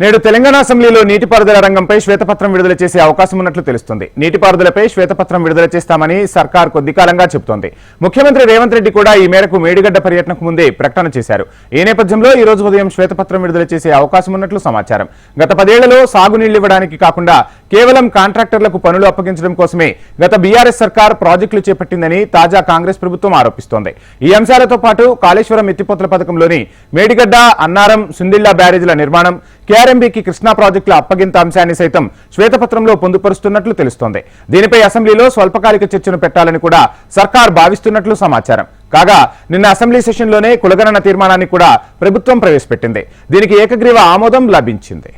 నేడు తెలంగాణ అసెంబ్లీలో నీటిపారుదల రంగంపై శ్వేతపత్రం విడుదల చేసే అవకాశం ఉన్నట్లు తెలుస్తుంది. నీటిపారుదలపై శ్వేతపత్రం విడుదల చేస్తామని సర్కార్ కొద్ది కాలంగా చెబుతోంది. ముఖ్యమంత్రి రేవంత్ రెడ్డి కూడా ఈ మేరకు మేడిగడ్డ పర్యటనకు ముందే ప్రకటన చేశారు. ఈ నేపథ్యంలో ఈ రోజు ఉదయం శ్వేతపత్రం విడుదల చేసే అవకాశం ఉన్నట్లు సమాచారం. గత 10 ఏళ్లలో సాగునీళ్లు ఇవ్వడానికి కాకుండా కేవలం కాంట్రాక్టర్లకు పనులు అప్పగించడం కోసమే గత బీఆర్ఎస్ సర్కార్ ప్రాజెక్టులు చేపట్టిందని తాజా కాంగ్రెస్ ప్రభుత్వం ఆరోపిస్తోంది. ఈ అంశాలతో పాటు కాళేశ్వరం ఎత్తిపోతల పథకంలోని మేడిగడ్డ, అన్నారం, సుందిళ్ల బ్యారేజీల నిర్మాణం, కేఆర్ఎంబీకి కృష్ణా ప్రాజెక్టుల అప్పగింత అంశాన్ని సైతం శ్వేతపత్రంలో పొందుపరుస్తున్నట్లు తెలుస్తోంది. దీనిపై అసెంబ్లీలో స్వల్పకాలిక చర్చను పెట్టాలని కూడా సర్కార్ భావిస్తున్నట్లు సమాచారం. కాగా నిన్న అసెంబ్లీ సెషన్లోనే కులగణన తీర్మానాన్ని కూడా ప్రభుత్వం ప్రవేశపెట్టింది. దీనికి ఏకగ్రీవ ఆమోదం లభించింది.